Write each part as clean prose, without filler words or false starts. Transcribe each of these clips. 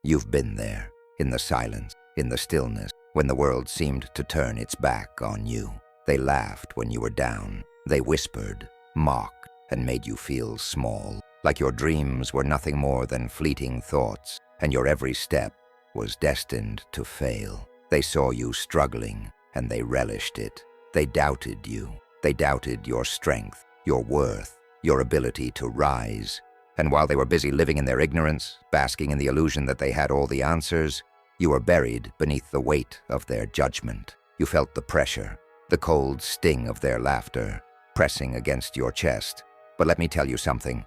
You've been there, in the silence, in the stillness, when the world seemed to turn its back on you. They laughed when you were down. They whispered, mocked, and made you feel small, like your dreams were nothing more than fleeting thoughts, and your every step was destined to fail. They saw you struggling, and they relished it. They doubted you. They doubted your strength, your worth, your ability to rise. And while they were busy living in their ignorance, basking in the illusion that they had all the answers, you were buried beneath the weight of their judgment. You felt the pressure, the cold sting of their laughter, pressing against your chest. But let me tell you something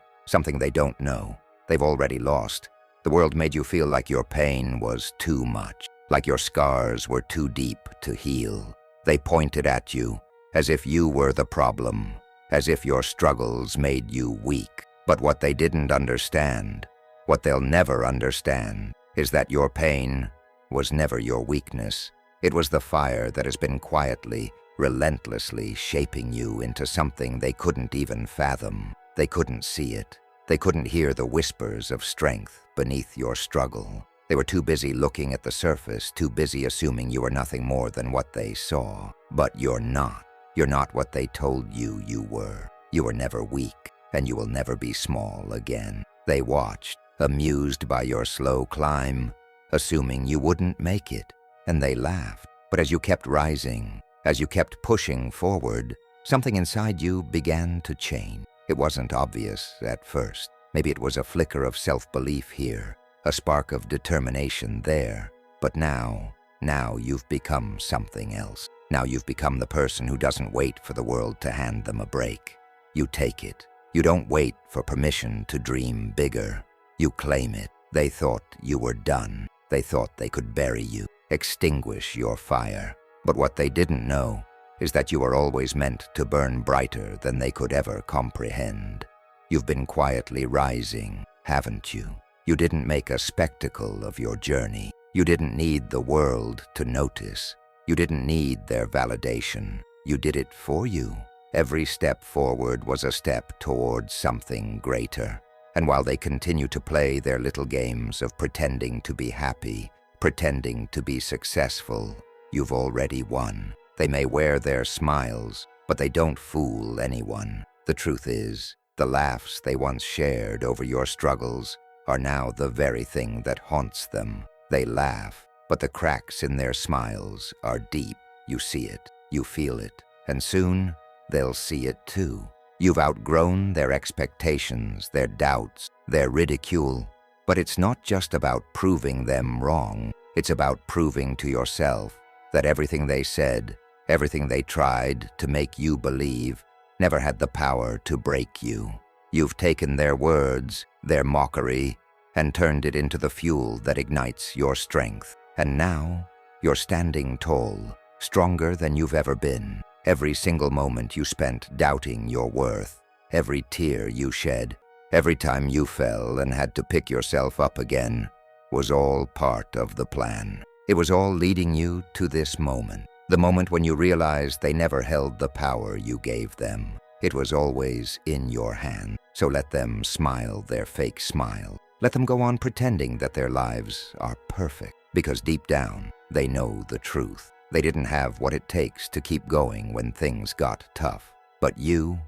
they don't know. They've already lost. The world made you feel like your pain was too much, like your scars were too deep to heal. They pointed at you, as if you were the problem, as if your struggles made you weak. But what they didn't understand, what they'll never understand, is that your pain was never your weakness. It was the fire that has been quietly, relentlessly shaping you into something they couldn't even fathom. They couldn't see it. They couldn't hear the whispers of strength beneath your struggle. They were too busy looking at the surface, too busy assuming you were nothing more than what they saw. But you're not. You're not what they told you you were. You were never weak, and you will never be small again. They watched, amused by your slow climb, assuming you wouldn't make it, and they laughed. But as you kept rising, as you kept pushing forward, something inside you began to change. It wasn't obvious at first. Maybe it was a flicker of self-belief here, a spark of determination there. But now you've become something else. Now you've become the person who doesn't wait for the world to hand them a break. You take it. You don't wait for permission to dream bigger. You claim it. They thought you were done. They thought they could bury you, extinguish your fire. But what they didn't know is that you were always meant to burn brighter than they could ever comprehend. You've been quietly rising, haven't you? You didn't make a spectacle of your journey. You didn't need the world to notice. You didn't need their validation. You did it for you. Every step forward was a step towards something greater. And while they continue to play their little games of pretending to be happy, pretending to be successful, you've already won. They may wear their smiles, but they don't fool anyone. The truth is, the laughs they once shared over your struggles are now the very thing that haunts them. They laugh, but the cracks in their smiles are deep. You see it, you feel it, and soon they'll see it too. You've outgrown their expectations, their doubts, their ridicule. But it's not just about proving them wrong. It's about proving to yourself that everything they said, everything they tried to make you believe, never had the power to break you. You've taken their words, their mockery, and turned it into the fuel that ignites your strength. And now, you're standing tall, stronger than you've ever been. Every single moment you spent doubting your worth, every tear you shed, every time you fell and had to pick yourself up again, was all part of the plan. It was all leading you to this moment, the moment when you realized they never held the power you gave them. It was always in your hand, so let them smile their fake smile. Let them go on pretending that their lives are perfect, because deep down, they know the truth. They didn't have what it takes to keep going when things got tough. But you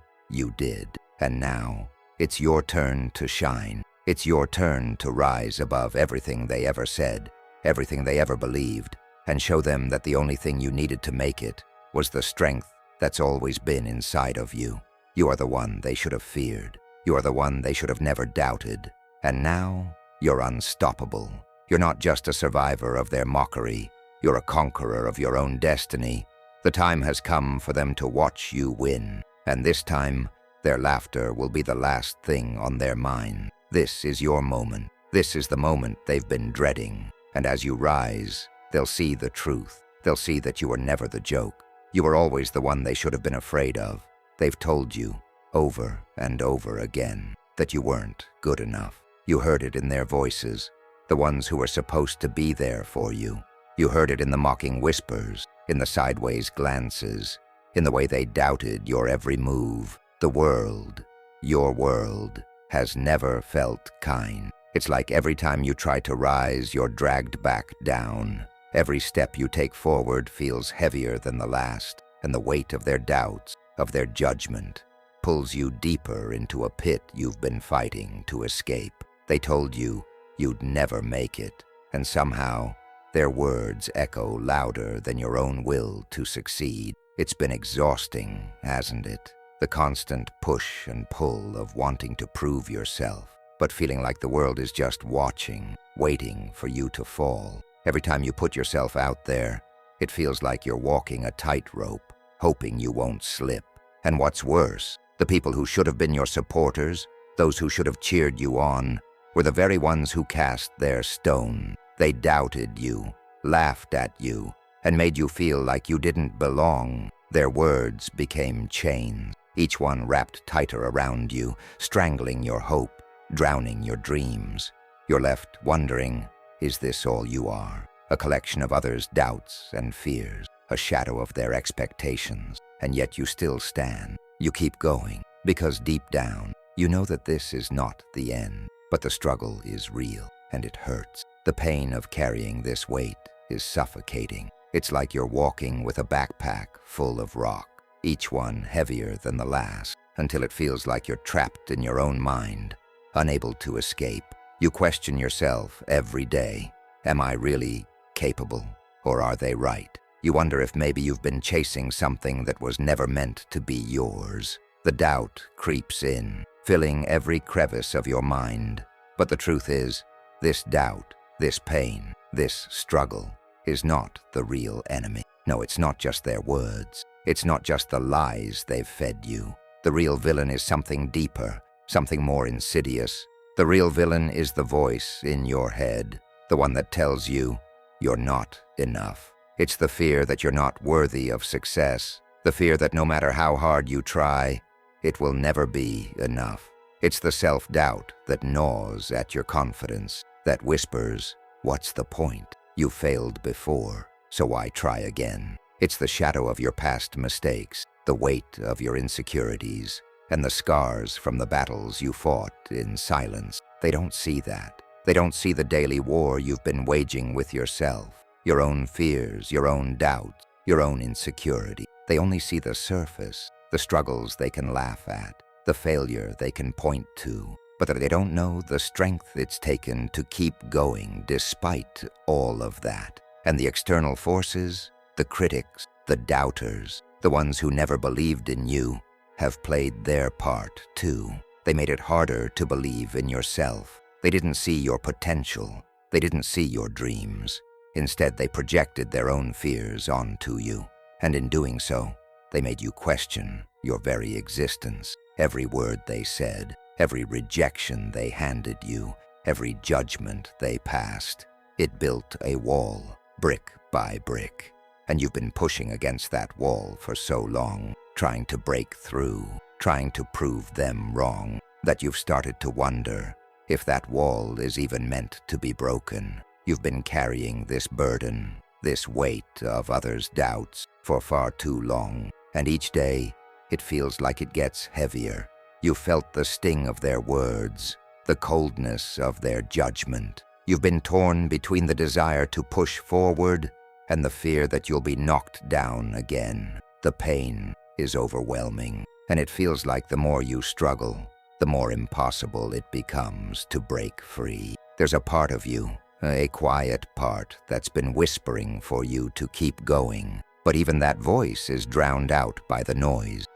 did. And now, it's your turn to shine. It's your turn to rise above everything they ever said, everything they ever believed, and show them that the only thing you needed to make it was the strength that's always been inside of you. You are the one they should have feared. You are the one they should have never doubted. And now, you're unstoppable. You're not just a survivor of their mockery. You're a conqueror of your own destiny. The time has come for them to watch you win. And this time, their laughter will be the last thing on their mind. This is your moment. This is the moment they've been dreading. And as you rise, they'll see the truth. They'll see that you were never the joke. You were always the one they should have been afraid of. They've told you, over and over again, that you weren't good enough. You heard it in their voices, the ones who were supposed to be there for you. You heard it in the mocking whispers, in the sideways glances, in the way they doubted your every move. The world, your world, has never felt kind. It's like every time you try to rise, you're dragged back down. Every step you take forward feels heavier than the last, and the weight of their doubts, of their judgment, pulls you deeper into a pit you've been fighting to escape. They told you you'd never make it, and somehow their words echo louder than your own will to succeed. It's been exhausting, hasn't it? The constant push and pull of wanting to prove yourself, but feeling like the world is just watching, waiting for you to fall. Every time you put yourself out there, it feels like you're walking a tightrope, hoping you won't slip. And what's worse, the people who should have been your supporters, those who should have cheered you on, were the very ones who cast their stone. They doubted you, laughed at you, and made you feel like you didn't belong. Their words became chains, each one wrapped tighter around you, strangling your hope, drowning your dreams. You're left wondering, is this all you are? A collection of others' doubts and fears, a shadow of their expectations, and yet you still stand. You keep going, because deep down, you know that this is not the end. But the struggle is real, and it hurts. The pain of carrying this weight is suffocating. It's like you're walking with a backpack full of rock, each one heavier than the last, until it feels like you're trapped in your own mind, unable to escape. You question yourself every day. Am I really capable, or are they right? You wonder if maybe you've been chasing something that was never meant to be yours. The doubt creeps in, filling every crevice of your mind. But the truth is, this doubt, this pain, this struggle is not the real enemy. No, it's not just their words. It's not just the lies they've fed you. The real villain is something deeper, something more insidious. The real villain is the voice in your head, the one that tells you you're not enough. It's the fear that you're not worthy of success, the fear that no matter how hard you try, it will never be enough. It's the self-doubt that gnaws at your confidence, that whispers, what's the point? You failed before, so why try again? It's the shadow of your past mistakes, the weight of your insecurities, and the scars from the battles you fought in silence. They don't see that. They don't see the daily war you've been waging with yourself, your own fears, your own doubts, your own insecurity. They only see the surface, the struggles they can laugh at, the failure they can point to, but they don't know the strength it's taken to keep going despite all of that. And the external forces, the critics, the doubters, the ones who never believed in you, have played their part too. They made it harder to believe in yourself. They didn't see your potential. They didn't see your dreams. Instead, they projected their own fears onto you. And in doing so, they made you question your very existence. Every word they said, every rejection they handed you, every judgment they passed, it built a wall, brick by brick. And you've been pushing against that wall for so long, trying to break through, trying to prove them wrong, that you've started to wonder if that wall is even meant to be broken. You've been carrying this burden, this weight of others' doubts for far too long, and each day it feels like it gets heavier. You've felt the sting of their words, the coldness of their judgment. You've been torn between the desire to push forward and the fear that you'll be knocked down again. The pain is overwhelming, and it feels like the more you struggle, the more impossible it becomes to break free. There's a part of you, a quiet part, that's been whispering for you to keep going. But even that voice is drowned out by the noise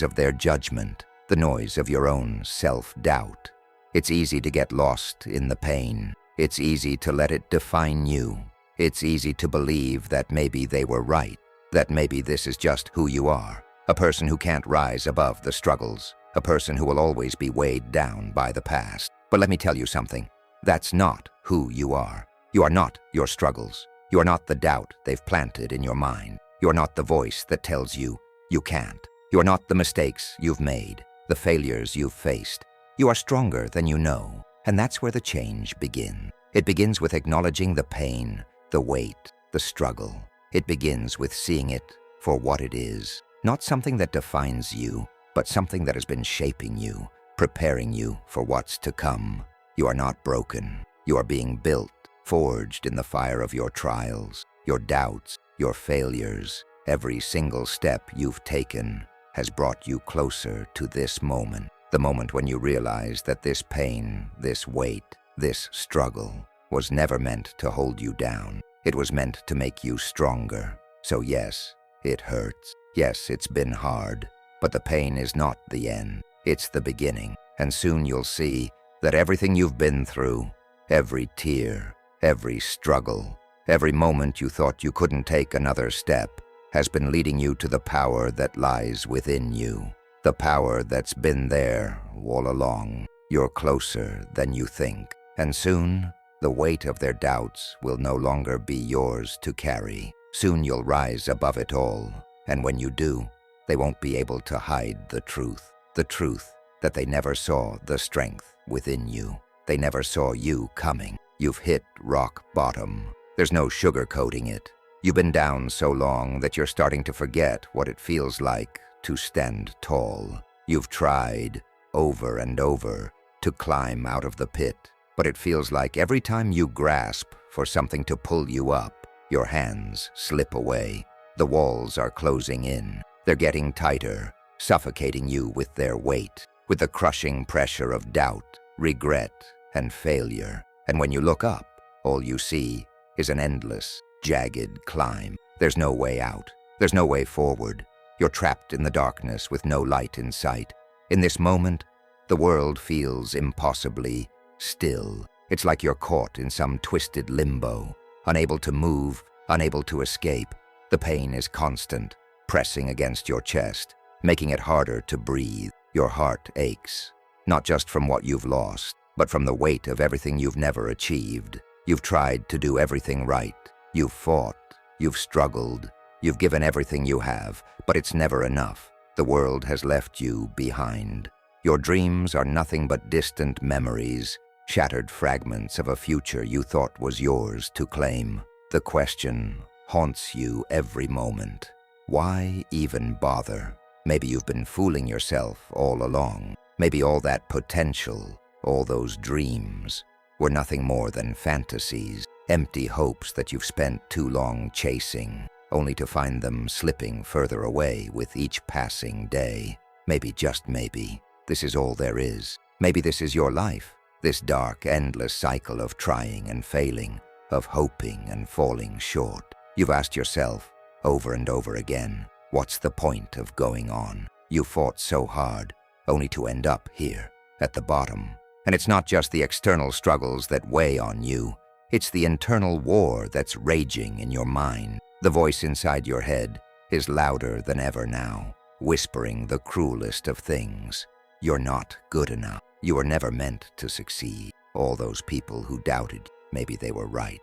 of their judgment, the noise of your own self-doubt. It's easy to get lost in the pain. It's easy to let it define you. It's easy to believe that maybe they were right, that maybe this is just who you are, a person who can't rise above the struggles, a person who will always be weighed down by the past. But let me tell you something. That's not who you are. You are not your struggles. You are not the doubt they've planted in your mind. You are not the voice that tells you you can't. You are not the mistakes you've made, the failures you've faced. You are stronger than you know, and that's where the change begins. It begins with acknowledging the pain, the weight, the struggle. It begins with seeing it for what it is, not something that defines you, but something that has been shaping you, preparing you for what's to come. You are not broken. You are being built, forged in the fire of your trials, your doubts, your failures. Every single step you've taken has brought you closer to this moment. The moment when you realize that this pain, this weight, this struggle was never meant to hold you down. It was meant to make you stronger. So yes, it hurts. Yes, it's been hard. But the pain is not the end. It's the beginning. And soon you'll see that everything you've been through, every tear, every struggle, every moment you thought you couldn't take another step, has been leading you to the power that lies within you. The power that's been there all along. You're closer than you think. And soon, the weight of their doubts will no longer be yours to carry. Soon you'll rise above it all. And when you do, they won't be able to hide the truth. The truth that they never saw the strength within you. They never saw you coming. You've hit rock bottom. There's no sugarcoating it. You've been down so long that you're starting to forget what it feels like to stand tall. You've tried over and over to climb out of the pit, but it feels like every time you grasp for something to pull you up, your hands slip away. The walls are closing in. They're getting tighter, suffocating you with their weight, with the crushing pressure of doubt, regret, and failure. And when you look up, all you see is an endless, jagged climb. There's no way out. There's no way forward. You're trapped in the darkness with no light in sight. In this moment, the world feels impossibly still. It's like you're caught in some twisted limbo, unable to move, unable to escape. The pain is constant, pressing against your chest, making it harder to breathe. Your heart aches, not just from what you've lost, but from the weight of everything you've never achieved. You've tried to do everything right. You've fought. You've struggled. You've given everything you have, but it's never enough. The world has left you behind. Your dreams are nothing but distant memories, shattered fragments of a future you thought was yours to claim. The question haunts you every moment. Why even bother? Maybe you've been fooling yourself all along. Maybe all that potential, all those dreams, were nothing more than fantasies, empty hopes that you've spent too long chasing, only to find them slipping further away with each passing day. Maybe, just maybe, this is all there is. Maybe this is your life, this dark, endless cycle of trying and failing, of hoping and falling short. You've asked yourself over and over again, what's the point of going on? You fought so hard, only to end up here, at the bottom. And it's not just the external struggles that weigh on you. It's the internal war that's raging in your mind. The voice inside your head is louder than ever now, whispering the cruelest of things. You're not good enough. You were never meant to succeed. All those people who doubted, maybe they were right.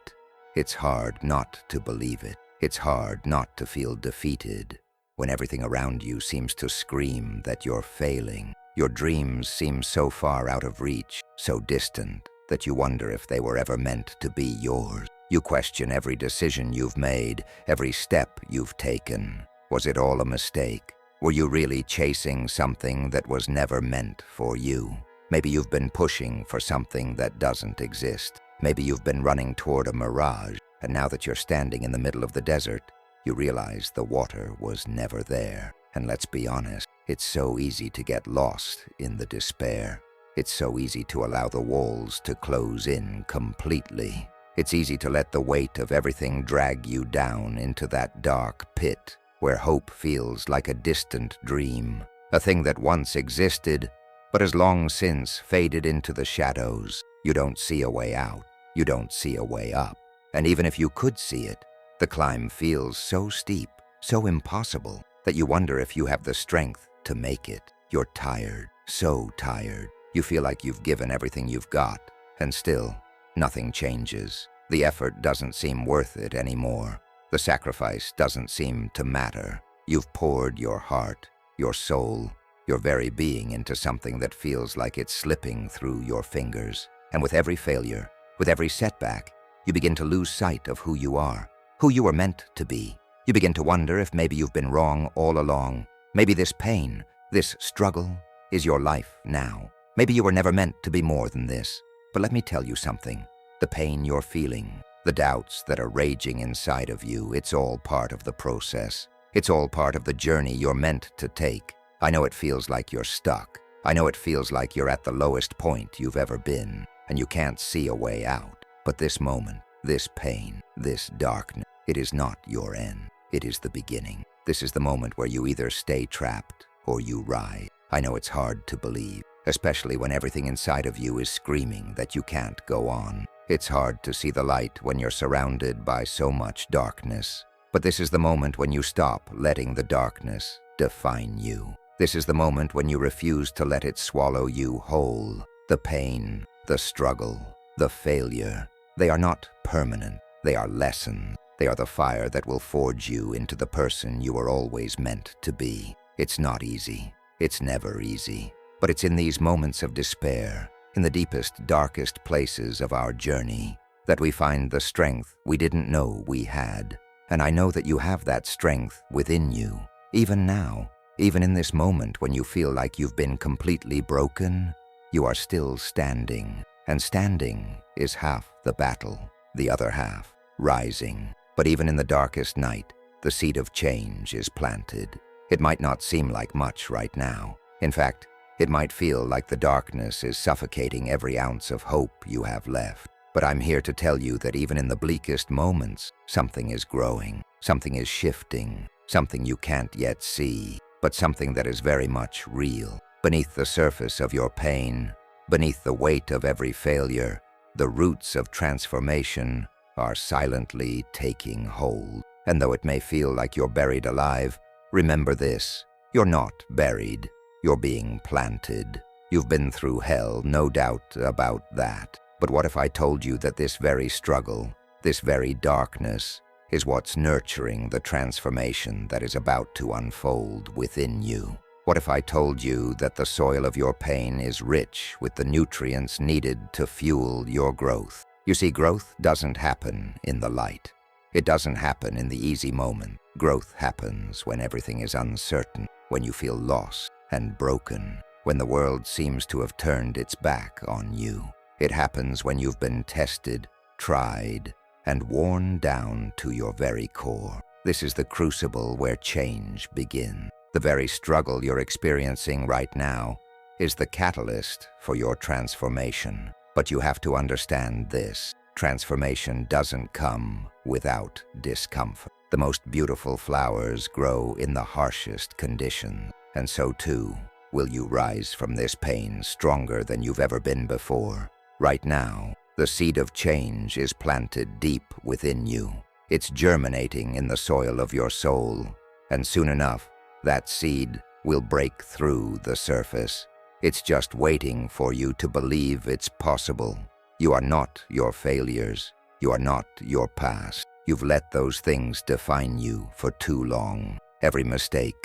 It's hard not to believe it. It's hard not to feel defeated when everything around you seems to scream that you're failing. Your dreams seem so far out of reach, so distant, that you wonder if they were ever meant to be yours. You question every decision you've made, every step you've taken. Was it all a mistake? Were you really chasing something that was never meant for you? Maybe you've been pushing for something that doesn't exist. Maybe you've been running toward a mirage, and now that you're standing in the middle of the desert, you realize the water was never there. And let's be honest, it's so easy to get lost in the despair. It's so easy to allow the walls to close in completely. It's easy to let the weight of everything drag you down into that dark pit where hope feels like a distant dream, a thing that once existed but has long since faded into the shadows. You don't see a way out. You don't see a way up. And even if you could see it, the climb feels so steep, so impossible, that you wonder if you have the strength to make it. You're tired, so tired. You feel like you've given everything you've got, and still, nothing changes. The effort doesn't seem worth it anymore. The sacrifice doesn't seem to matter. You've poured your heart, your soul, your very being into something that feels like it's slipping through your fingers. And with every failure, with every setback, you begin to lose sight of who you are, who you were meant to be. You begin to wonder if maybe you've been wrong all along. Maybe this pain, this struggle, is your life now. Maybe you were never meant to be more than this. But let me tell you something. The pain you're feeling, the doubts that are raging inside of you, it's all part of the process. It's all part of the journey you're meant to take. I know it feels like you're stuck. I know it feels like you're at the lowest point you've ever been, and you can't see a way out. But this moment, this pain, this darkness, it is not your end. It is the beginning. This is the moment where you either stay trapped or you rise. I know it's hard to believe, especially when everything inside of you is screaming that you can't go on. It's hard to see the light when you're surrounded by so much darkness. But this is the moment when you stop letting the darkness define you. This is the moment when you refuse to let it swallow you whole. The pain, the struggle, the failure, they are not permanent. They are lessons. They are the fire that will forge you into the person you were always meant to be. It's not easy. It's never easy. But it's in these moments of despair, in the deepest, darkest places of our journey, that we find the strength we didn't know we had. And I know that you have that strength within you, even now. Even in this moment when you feel like you've been completely broken, you are still standing. And standing is half the battle, the other half, rising. But even in the darkest night, the seed of change is planted. It might not seem like much right now. In fact, it might feel like the darkness is suffocating every ounce of hope you have left. But I'm here to tell you that even in the bleakest moments, something is growing, something is shifting, something you can't yet see, but something that is very much real. Beneath the surface of your pain, beneath the weight of every failure, the roots of transformation are silently taking hold. And though it may feel like you're buried alive, remember this: you're not buried, you're being planted. You've been through hell, no doubt about that. But what if I told you that this very struggle, this very darkness, is what's nurturing the transformation that is about to unfold within you? What if I told you that the soil of your pain is rich with the nutrients needed to fuel your growth? You see, growth doesn't happen in the light. It doesn't happen in the easy moment. Growth happens when everything is uncertain, when you feel lost and broken, when the world seems to have turned its back on you. It happens when you've been tested, tried, and worn down to your very core. This is the crucible where change begins. The very struggle you're experiencing right now is the catalyst for your transformation. But you have to understand this: transformation doesn't come without discomfort. The most beautiful flowers grow in the harshest conditions, and so too will you rise from this pain stronger than you've ever been before. Right now, the seed of change is planted deep within you. It's germinating in the soil of your soul, and soon enough, that seed will break through the surface. It's just waiting for you to believe it's possible. You are not your failures. You are not your past. You've let those things define you for too long. Every mistake,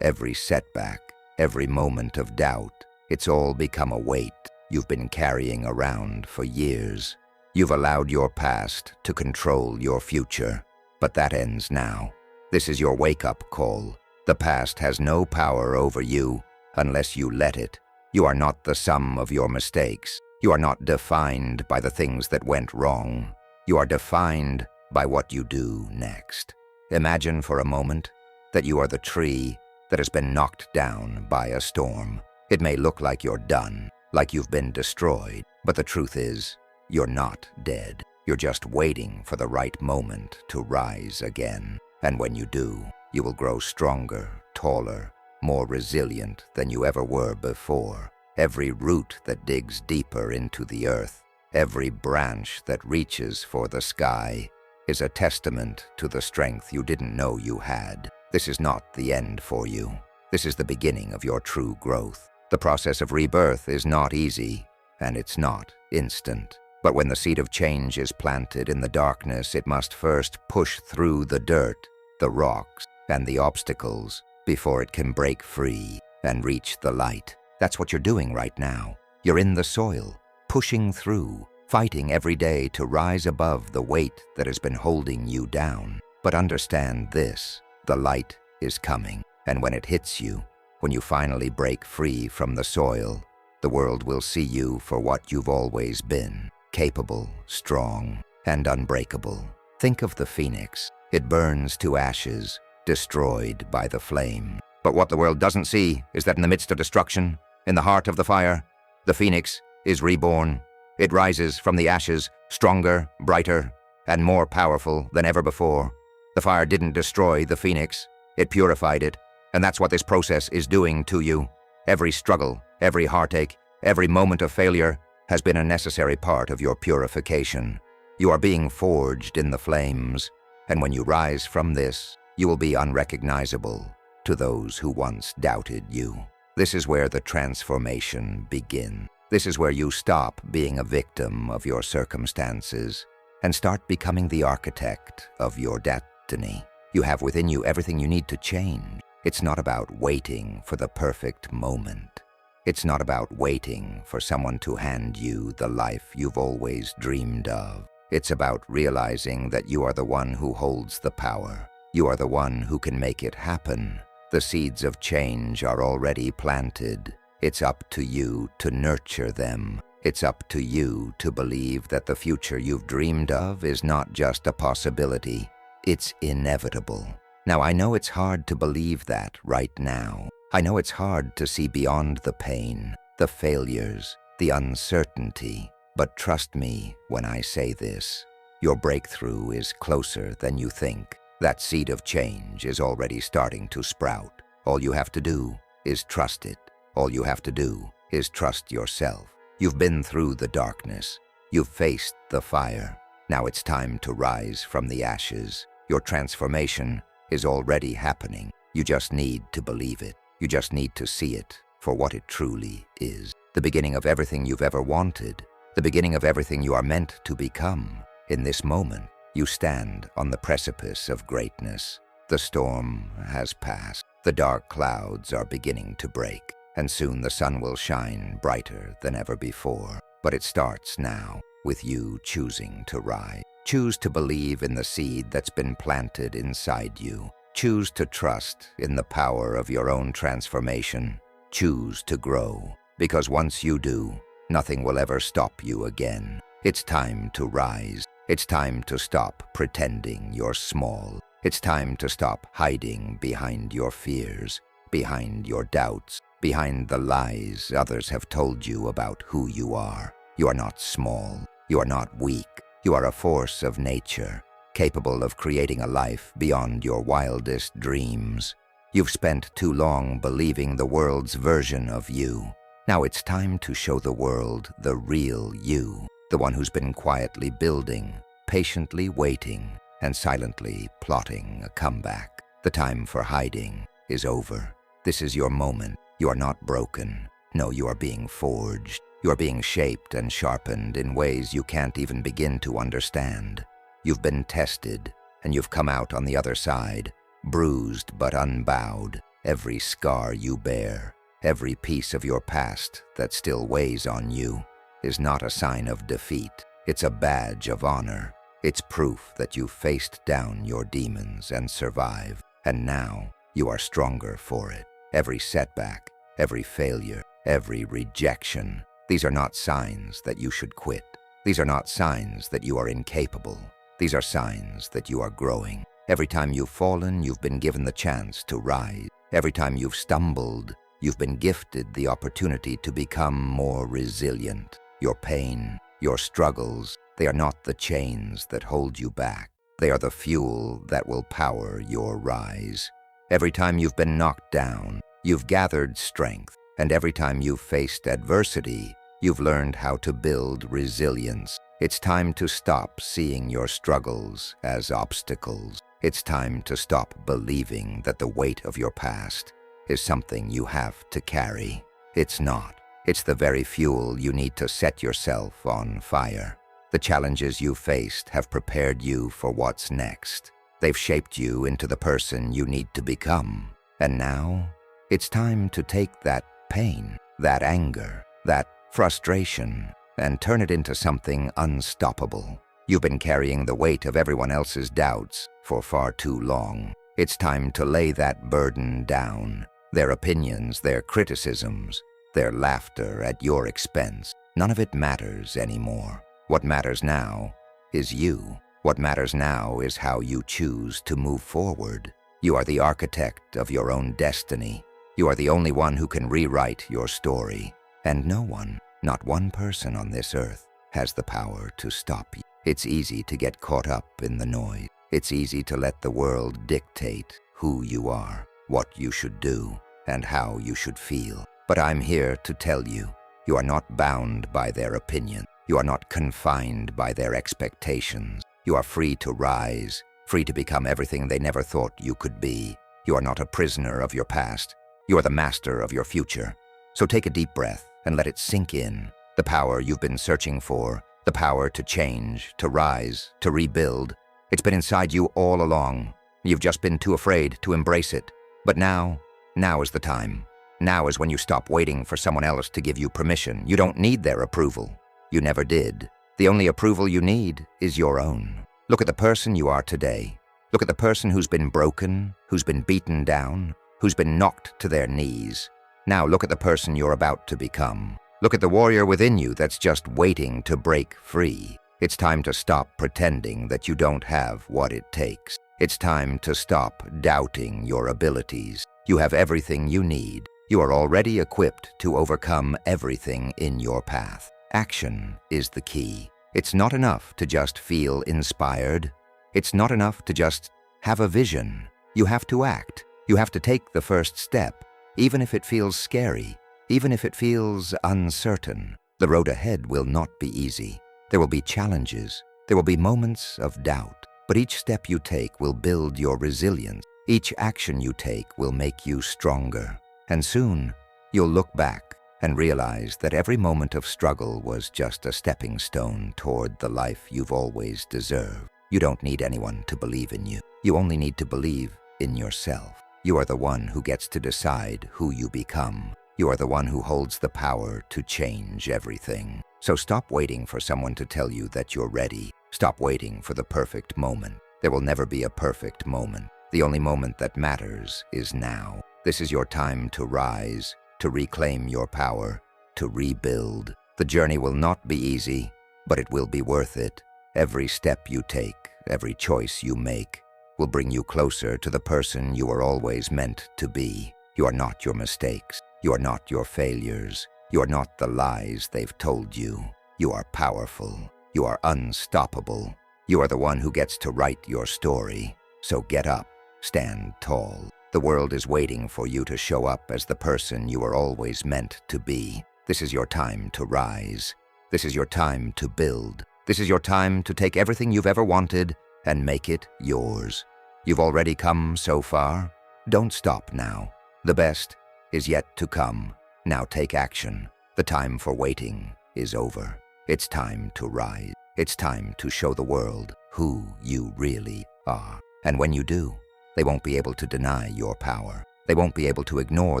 every setback, every moment of doubt, it's all become a weight you've been carrying around for years. You've allowed your past to control your future, but that ends now. This is your wake-up call. The past has no power over you unless you let it. You are not the sum of your mistakes. You are not defined by the things that went wrong. You are defined by what you do next. Imagine for a moment that you are the tree that has been knocked down by a storm. It may look like you're done, like you've been destroyed, but the truth is, you're not dead. You're just waiting for the right moment to rise again. And when you do, you will grow stronger, taller, more resilient than you ever were before. Every root that digs deeper into the earth, every branch that reaches for the sky, is a testament to the strength you didn't know you had. This is not the end for you. This is the beginning of your true growth. The process of rebirth is not easy, and it's not instant. But when the seed of change is planted in the darkness, it must first push through the dirt, the rocks, and the obstacles before it can break free and reach the light. That's what you're doing right now. You're in the soil, pushing through, fighting every day to rise above the weight that has been holding you down. But understand this: the light is coming, and when it hits you, when you finally break free from the soil, the world will see you for what you've always been, capable, strong, and unbreakable. Think of the phoenix. It burns to ashes, destroyed by the flame. But what the world doesn't see is that in the midst of destruction, in the heart of the fire, the phoenix is reborn. It rises from the ashes, stronger, brighter, and more powerful than ever before. The fire didn't destroy the phoenix, it purified it, and that's what this process is doing to you. Every struggle, every heartache, every moment of failure has been a necessary part of your purification. You are being forged in the flames, and when you rise from this, you will be unrecognizable to those who once doubted you. This is where the transformation begins. This is where you stop being a victim of your circumstances and start becoming the architect of your destiny. You have within you everything you need to change. It's not about waiting for the perfect moment. It's not about waiting for someone to hand you the life you've always dreamed of. It's about realizing that you are the one who holds the power. You are the one who can make it happen. The seeds of change are already planted. It's up to you to nurture them. It's up to you to believe that the future you've dreamed of is not just a possibility. It's inevitable. Now, I know it's hard to believe that right now. I know it's hard to see beyond the pain, the failures, the uncertainty. But trust me when I say this. Your breakthrough is closer than you think. That seed of change is already starting to sprout. All you have to do is trust it. All you have to do is trust yourself. You've been through the darkness. You've faced the fire. Now it's time to rise from the ashes. Your transformation is already happening. You just need to believe it. You just need to see it for what it truly is. The beginning of everything you've ever wanted. The beginning of everything you are meant to become. In this moment, you stand on the precipice of greatness. The storm has passed. The dark clouds are beginning to break, and soon the sun will shine brighter than ever before. But it starts now, with you choosing to rise. Choose to believe in the seed that's been planted inside you. Choose to trust in the power of your own transformation. Choose to grow, because once you do, nothing will ever stop you again. It's time to rise. It's time to stop pretending you're small. It's time to stop hiding behind your fears, behind your doubts, behind the lies others have told you about who you are. You are not small. You are not weak. You are a force of nature, capable of creating a life beyond your wildest dreams. You've spent too long believing the world's version of you. Now it's time to show the world the real you, the one who's been quietly building, patiently waiting, and silently plotting a comeback. The time for hiding is over. This is your moment. You are not broken. No, you are being forged. You are being shaped and sharpened in ways you can't even begin to understand. You've been tested, and you've come out on the other side, bruised but unbowed. Every scar you bear, every piece of your past that still weighs on you, is not a sign of defeat. It's a badge of honor. It's proof that you faced down your demons and survived, and now you are stronger for it. Every setback, every failure, every rejection, these are not signs that you should quit. These are not signs that you are incapable. These are signs that you are growing. Every time you've fallen, you've been given the chance to rise. Every time you've stumbled, you've been gifted the opportunity to become more resilient. Your pain, your struggles, they are not the chains that hold you back. They are the fuel that will power your rise. Every time you've been knocked down, you've gathered strength. And every time you've faced adversity, you've learned how to build resilience. It's time to stop seeing your struggles as obstacles. It's time to stop believing that the weight of your past is something you have to carry. It's not. It's the very fuel you need to set yourself on fire. The challenges you faced have prepared you for what's next. They've shaped you into the person you need to become. And now, it's time to take that pain, that anger, that frustration, and turn it into something unstoppable. You've been carrying the weight of everyone else's doubts for far too long. It's time to lay that burden down. Their opinions, their criticisms, their laughter at your expense. None of it matters anymore. What matters now is you. What matters now is how you choose to move forward. You are the architect of your own destiny. You are the only one who can rewrite your story. And no one, not one person on this earth, has the power to stop you. It's easy to get caught up in the noise. It's easy to let the world dictate who you are, what you should do, and how you should feel. But I'm here to tell you, you are not bound by their opinion. You are not confined by their expectations. You are free to rise, free to become everything they never thought you could be. You are not a prisoner of your past. You are the master of your future. So take a deep breath and let it sink in. The power you've been searching for, the power to change, to rise, to rebuild. It's been inside you all along. You've just been too afraid to embrace it. But now is the time. Now is when you stop waiting for someone else to give you permission. You don't need their approval. You never did. The only approval you need is your own. Look at the person you are today. Look at the person who's been broken, who's been beaten down, who's been knocked to their knees. Now look at the person you're about to become. Look at the warrior within you that's just waiting to break free. It's time to stop pretending that you don't have what it takes. It's time to stop doubting your abilities. You have everything you need. You are already equipped to overcome everything in your path. Action is the key. It's not enough to just feel inspired. It's not enough to just have a vision. You have to act. You have to take the first step, even if it feels scary, even if it feels uncertain. The road ahead will not be easy. There will be challenges. There will be moments of doubt. But each step you take will build your resilience. Each action you take will make you stronger. And soon, you'll look back and realize that every moment of struggle was just a stepping stone toward the life you've always deserved. You don't need anyone to believe in you. You only need to believe in yourself. You are the one who gets to decide who you become. You are the one who holds the power to change everything. So stop waiting for someone to tell you that you're ready. Stop waiting for the perfect moment. There will never be a perfect moment. The only moment that matters is now. This is your time to rise, to reclaim your power, to rebuild. The journey will not be easy, but it will be worth it. Every step you take, every choice you make, will bring you closer to the person you were always meant to be. You are not your mistakes. You are not your failures. You are not the lies they've told you. You are powerful. You are unstoppable. You are the one who gets to write your story. So get up, stand tall. The world is waiting for you to show up as the person you were always meant to be. This is your time to rise. This is your time to build. This is your time to take everything you've ever wanted and make it yours. You've already come so far. Don't stop now. The best is yet to come. Now take action. The time for waiting is over. It's time to rise. It's time to show the world who you really are. And when you do, they won't be able to deny your power. They won't be able to ignore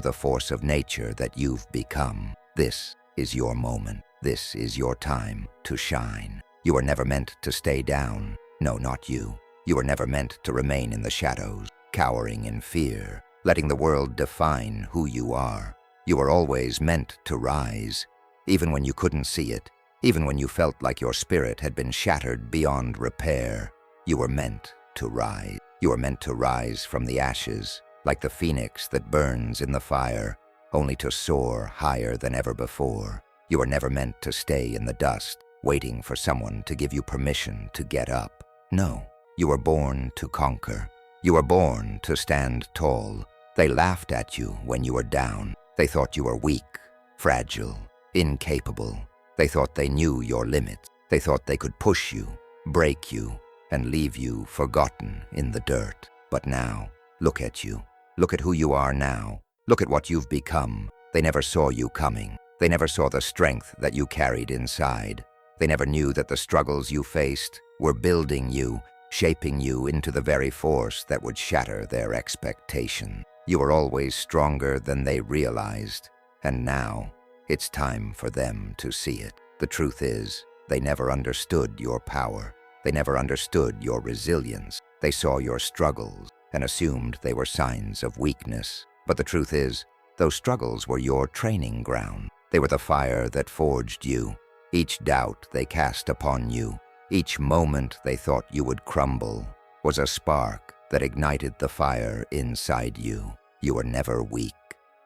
the force of nature that you've become. This is your moment. This is your time to shine. You were never meant to stay down. No, not you. You were never meant to remain in the shadows, cowering in fear, letting the world define who you are. You were always meant to rise, even when you couldn't see it, even when you felt like your spirit had been shattered beyond repair. You were meant to rise. You were meant to rise from the ashes, like the phoenix that burns in the fire, only to soar higher than ever before. You were never meant to stay in the dust, waiting for someone to give you permission to get up. No, you were born to conquer. You were born to stand tall. They laughed at you when you were down. They thought you were weak, fragile, incapable. They thought they knew your limits. They thought they could push you, break you, and leave you forgotten in the dirt. But now, look at you. Look at who you are now. Look at what you've become. They never saw you coming. They never saw the strength that you carried inside. They never knew that the struggles you faced were building you, shaping you into the very force that would shatter their expectation. You were always stronger than they realized, and now it's time for them to see it. The truth is, they never understood your power. They never understood your resilience. They saw your struggles and assumed they were signs of weakness. But the truth is, Those struggles were your training ground. They were the fire that forged you. Each doubt they cast upon you, each moment they thought you would crumble, was a spark that ignited the fire inside you. You were never weak.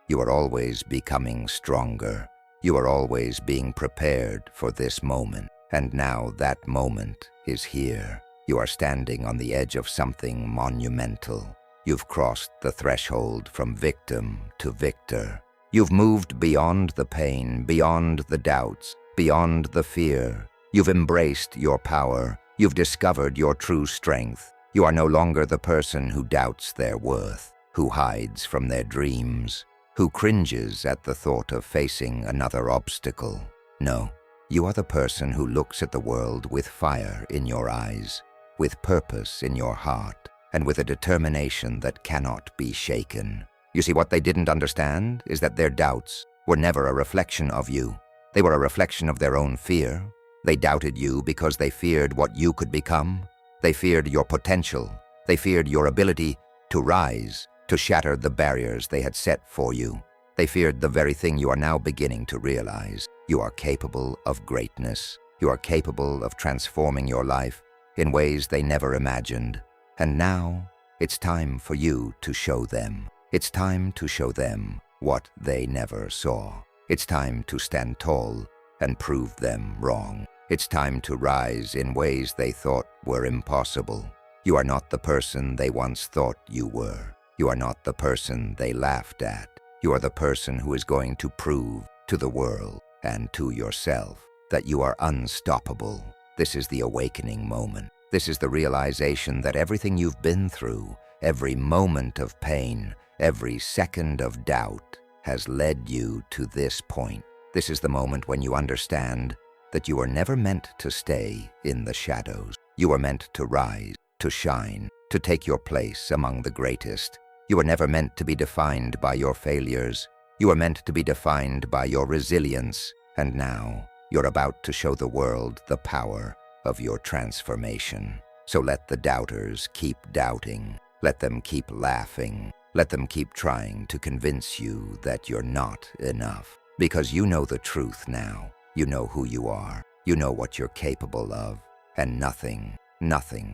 You were always becoming stronger. You were always being prepared for this moment. And now that moment is here. You are standing on the edge of something monumental. You've crossed the threshold from victim to victor. You've moved beyond the pain, beyond the doubts, beyond the fear. You've embraced your power. You've discovered your true strength. You are no longer the person who doubts their worth, who hides from their dreams, who cringes at the thought of facing another obstacle. No, you are the person who looks at the world with fire in your eyes, with purpose in your heart, and with a determination that cannot be shaken. You see, what they didn't understand is that their doubts were never a reflection of you. They were a reflection of their own fear. They doubted you because they feared what you could become. They feared your potential. They feared your ability to rise, to shatter the barriers they had set for you. They feared the very thing you are now beginning to realize. You are capable of greatness. You are capable of transforming your life in ways they never imagined. And now, it's time for you to show them. It's time to show them what they never saw. It's time to stand tall and prove them wrong. It's time to rise in ways they thought were impossible. You are not the person they once thought you were. You are not the person they laughed at. You are the person who is going to prove to the world and to yourself that you are unstoppable. This is the awakening moment. This is the realization that everything you've been through, every moment of pain, every second of doubt, has led you to this point. This is the moment when you understand that you are never meant to stay in the shadows. You are meant to rise, to shine, to take your place among the greatest. You are never meant to be defined by your failures. You are meant to be defined by your resilience. And now, you're about to show the world the power of your transformation. So let the doubters keep doubting. Let them keep laughing. Let them keep trying to convince you that you're not enough. Because you know the truth now. You know who you are. You know what you're capable of. And nothing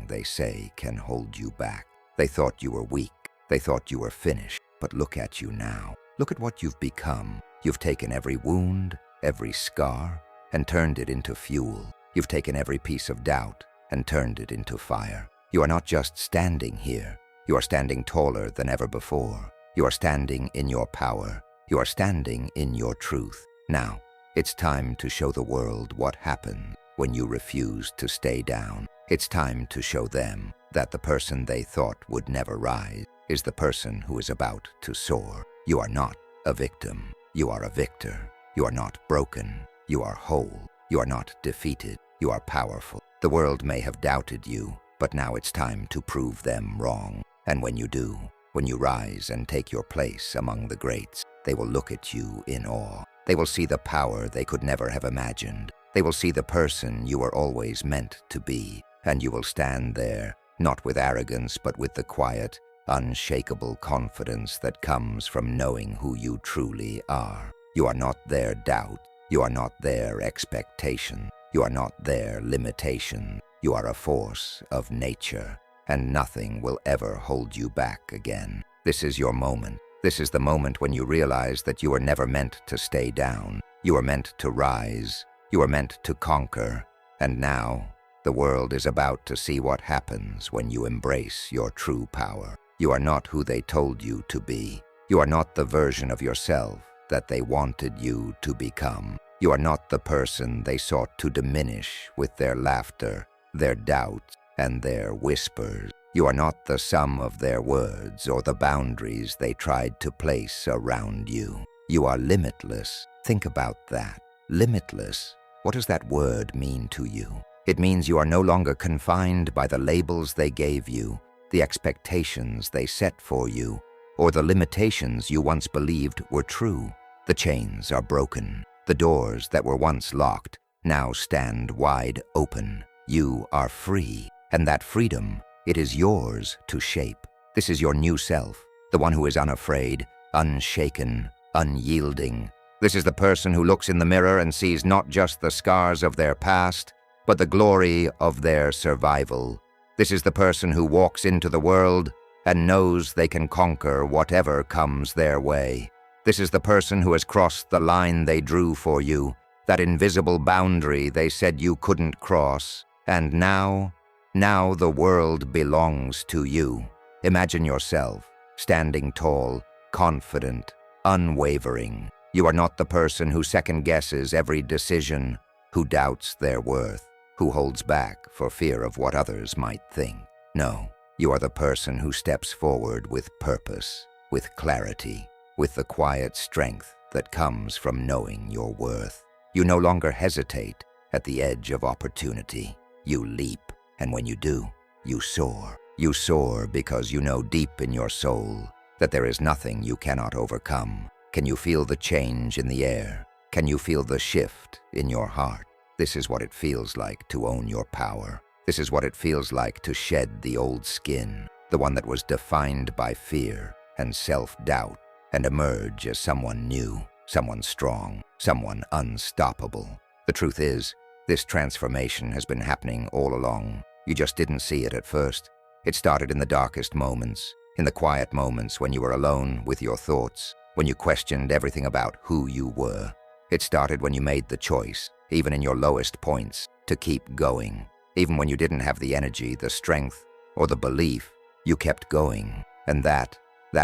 they say can hold you back. They thought you were weak. They thought you were finished. But look at you now. Look at what you've become. You've taken every wound, every scar, and turned it into fuel. You've taken every piece of doubt and turned it into fire. You are not just standing here. You are standing taller than ever before. You are standing in your power. You are standing in your truth. Now, it's time to show the world what happens when you refuse to stay down. It's time to show them that the person they thought would never rise is the person who is about to soar. You are not a victim. You are a victor. You are not broken. You are whole. You are not defeated. You are powerful. The world may have doubted you, but now it's time to prove them wrong. And when you do, when you rise and take your place among the greats, they will look at you in awe. They will see the power they could never have imagined. They will see the person you were always meant to be. And you will stand there, not with arrogance, but with the quiet, unshakable confidence that comes from knowing who you truly are. You are not their doubt. You are not their expectation. You are not their limitation. You are a force of nature, and nothing will ever hold you back again. This is your moment. This is the moment when you realize that you were never meant to stay down. You were meant to rise. You were meant to conquer. And now, the world is about to see what happens when you embrace your true power. You are not who they told you to be. You are not the version of yourself that they wanted you to become. You are not the person they sought to diminish with their laughter, their doubts, and their whispers. You are not the sum of their words or the boundaries they tried to place around you. You are limitless. Think about that. Limitless. What does that word mean to you? It means you are no longer confined by the labels they gave you, the expectations they set for you, or the limitations you once believed were true. The chains are broken. The doors that were once locked now stand wide open. You are free, and that freedom, it is yours to shape. This is your new self, the one who is unafraid, unshaken, unyielding. This is the person who looks in the mirror and sees not just the scars of their past, but the glory of their survival. This is the person who walks into the world and knows they can conquer whatever comes their way. This is the person who has crossed the line they drew for you, that invisible boundary they said you couldn't cross, and now the world belongs to you. Imagine yourself, standing tall, confident, unwavering. You are not the person who second-guesses every decision, who doubts their worth, who holds back for fear of what others might think. No, you are the person who steps forward with purpose, with clarity, with the quiet strength that comes from knowing your worth. You no longer hesitate at the edge of opportunity. You leap, and when you do, you soar. You soar because you know deep in your soul that there is nothing you cannot overcome. Can you feel the change in the air? Can you feel the shift in your heart? This is what it feels like to own your power. This is what it feels like to shed the old skin, the one that was defined by fear and self-doubt, and emerge as someone new, someone strong, someone unstoppable. The truth is, this transformation has been happening all along. You just didn't see it at first. It started in the darkest moments, in the quiet moments when you were alone with your thoughts, when you questioned everything about who you were. It started when you made the choice, even in your lowest points, to keep going. Even when you didn't have the energy, the strength, or the belief, you kept going. And that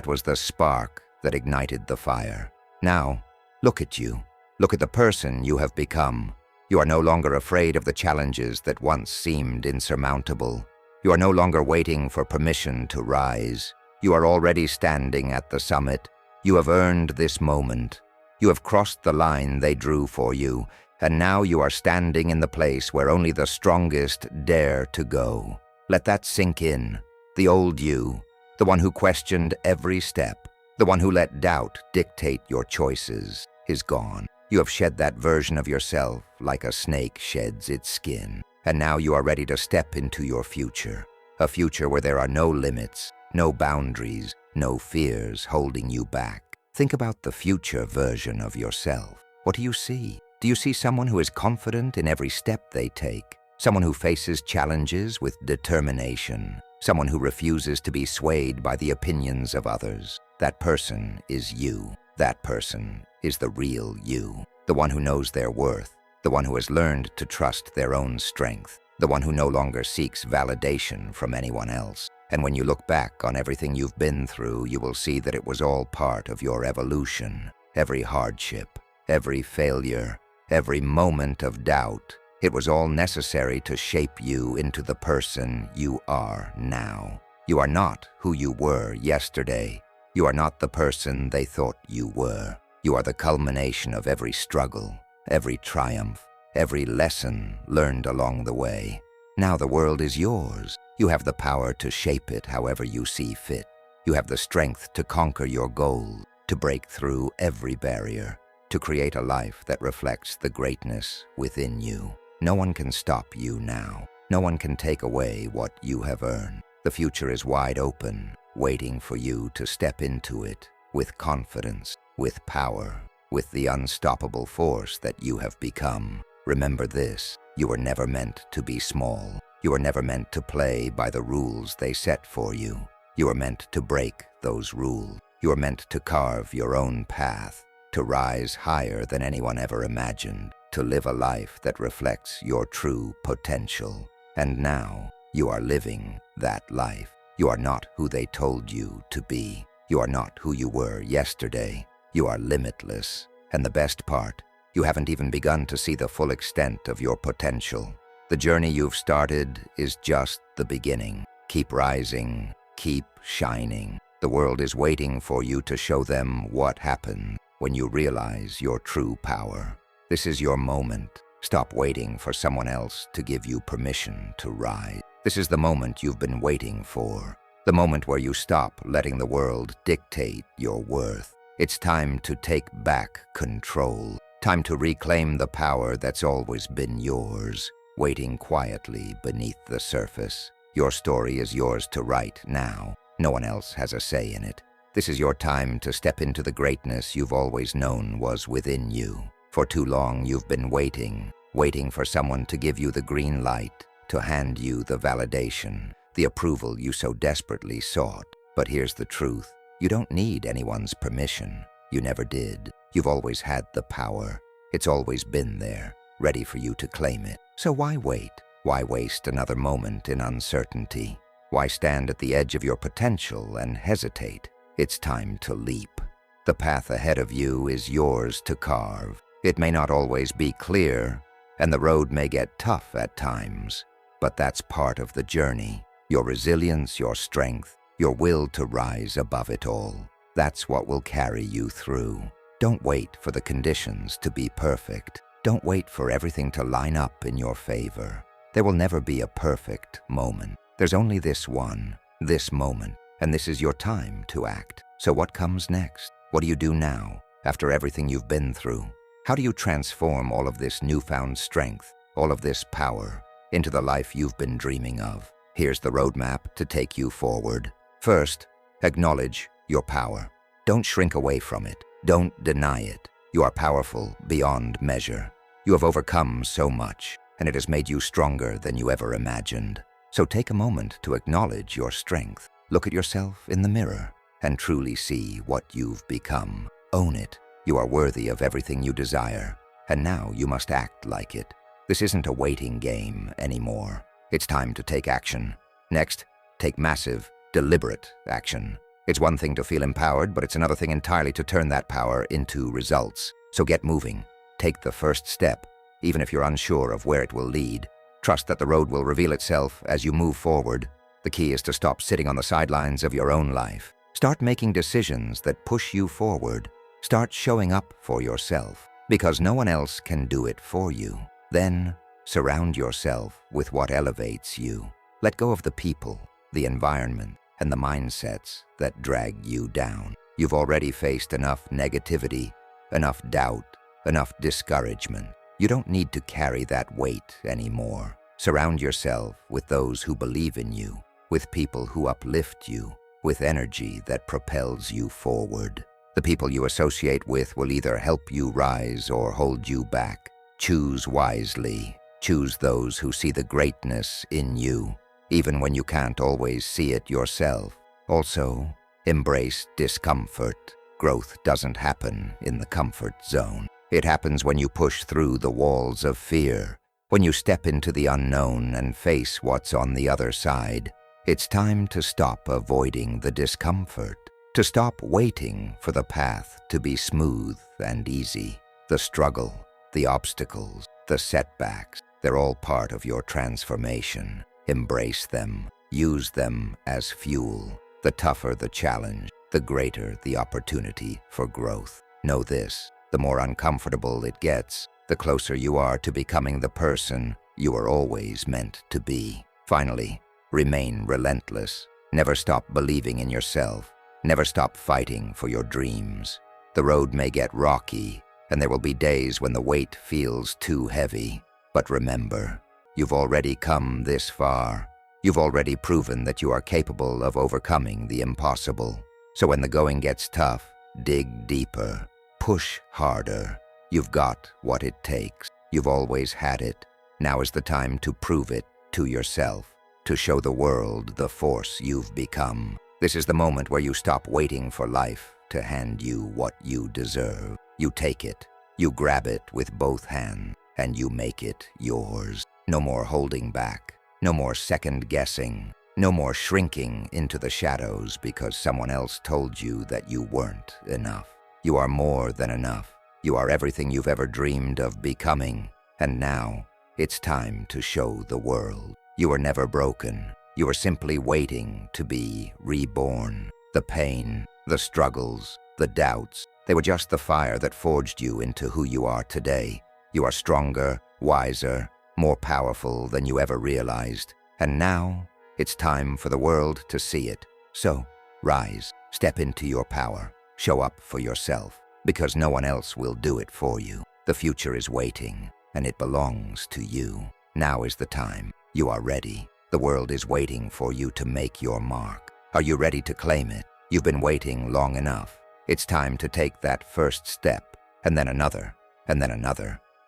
was the spark that ignited the fire. Now, look at you. Look at the person you have become. You are no longer afraid of the challenges that once seemed insurmountable. You are no longer waiting for permission to rise. You are already standing at the summit. You have earned this moment. You have crossed the line they drew for you, and now you are standing in the place where only the strongest dare to go. Let that sink in. The old you, the one who questioned every step, the one who let doubt dictate your choices, is gone. You have shed that version of yourself like a snake sheds its skin, and now you are ready to step into your future, a future where there are no limits, no boundaries, no fears holding you back. Think about the future version of yourself. What do you see? Do you see someone who is confident in every step they take? Someone who faces challenges with determination? Someone who refuses to be swayed by the opinions of others? That person is you. That person is the real you. The one who knows their worth. The one who has learned to trust their own strength. The one who no longer seeks validation from anyone else. And when you look back on everything you've been through, you will see that it was all part of your evolution. Every hardship, every failure, every moment of doubt, it was all necessary to shape you into the person you are now. You are not who you were yesterday. You are not the person they thought you were. You are the culmination of every struggle, every triumph, every lesson learned along the way. Now the world is yours. You have the power to shape it however you see fit. You have the strength to conquer your goals, to break through every barrier, to create a life that reflects the greatness within you. No one can stop you now. No one can take away what you have earned. The future is wide open, waiting for you to step into it with confidence, with power, with the unstoppable force that you have become. Remember this, you were never meant to be small. You were never meant to play by the rules they set for you. You were meant to break those rules. You were meant to carve your own path, to rise higher than anyone ever imagined, to live a life that reflects your true potential. And now, you are living that life. You are not who they told you to be. You are not who you were yesterday. You are limitless. And the best part, you haven't even begun to see the full extent of your potential. The journey you've started is just the beginning. Keep rising, keep shining. The world is waiting for you to show them what happens when you realize your true power. This is your moment. Stop waiting for someone else to give you permission to rise. This is the moment you've been waiting for. The moment where you stop letting the world dictate your worth. It's time to take back control. Time to reclaim the power that's always been yours, waiting quietly beneath the surface. Your story is yours to write now. No one else has a say in it. This is your time to step into the greatness you've always known was within you. For too long you've been waiting for someone to give you the green light, to hand you the validation, the approval you so desperately sought. But here's the truth. You don't need anyone's permission. You never did. You've always had the power. It's always been there, ready for you to claim it. So why wait? Why waste another moment in uncertainty? Why stand at the edge of your potential and hesitate? It's time to leap. The path ahead of you is yours to carve. It may not always be clear, and the road may get tough at times, but that's part of the journey. Your resilience, your strength, your will to rise above it all. That's what will carry you through. Don't wait for the conditions to be perfect. Don't wait for everything to line up in your favor. There will never be a perfect moment. There's only this one, this moment, and this is your time to act. So what comes next? What do you do now, after everything you've been through? How do you transform all of this newfound strength, all of this power, into the life you've been dreaming of? Here's the roadmap to take you forward. First, acknowledge your power. Don't shrink away from it. Don't deny it. You are powerful beyond measure. You have overcome so much, and it has made you stronger than you ever imagined. So take a moment to acknowledge your strength. Look at yourself in the mirror and truly see what you've become. Own it. You are worthy of everything you desire, and now you must act like it. This isn't a waiting game anymore. It's time to take action. Next, take massive, deliberate action. It's one thing to feel empowered, but it's another thing entirely to turn that power into results. So get moving. Take the first step, even if you're unsure of where it will lead. Trust that the road will reveal itself as you move forward. The key is to stop sitting on the sidelines of your own life. Start making decisions that push you forward. Start showing up for yourself, because no one else can do it for you. Then, surround yourself with what elevates you. Let go of the people, the environment, and the mindsets that drag you down. You've already faced enough negativity, enough doubt, enough discouragement. You don't need to carry that weight anymore. Surround yourself with those who believe in you, with people who uplift you, with energy that propels you forward. The people you associate with will either help you rise or hold you back. Choose wisely. Choose those who see the greatness in you, even when you can't always see it yourself. Also, embrace discomfort. Growth doesn't happen in the comfort zone. It happens when you push through the walls of fear, when you step into the unknown and face what's on the other side. It's time to stop avoiding the discomfort, to stop waiting for the path to be smooth and easy. The struggle, the obstacles, the setbacks, they're all part of your transformation. Embrace them. Use them as fuel. The tougher the challenge, the greater the opportunity for growth. Know this. The more uncomfortable it gets, the closer you are to becoming the person you were always meant to be. Finally, remain relentless. Never stop believing in yourself. Never stop fighting for your dreams. The road may get rocky, and there will be days when the weight feels too heavy. But remember, you've already come this far. You've already proven that you are capable of overcoming the impossible. So when the going gets tough, dig deeper. Push harder. You've got what it takes. You've always had it. Now is the time to prove it to yourself, to show the world the force you've become. This is the moment where you stop waiting for life to hand you what you deserve. You take it, you grab it with both hands, and you make it yours. No more holding back. No more second-guessing. No more shrinking into the shadows because someone else told you that you weren't enough. You are more than enough. You are everything you've ever dreamed of becoming. And now, it's time to show the world. You were never broken. You were simply waiting to be reborn. The pain, the struggles, the doubts, they were just the fire that forged you into who you are today. You are stronger, wiser, more powerful than you ever realized. And now, it's time for the world to see it. So, rise, step into your power. Show up for yourself, because no one else will do it for you. The future is waiting, and it belongs to you. Now is the time. You are ready. The world is waiting for you to make your mark. Are you ready to claim it? You've been waiting long enough. It's time to take that first step, and then another,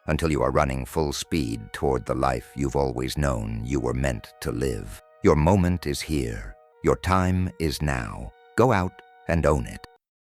until you are running full speed toward the life you've always known you were meant to live. Your moment is here. Your time is now. Go out and own it.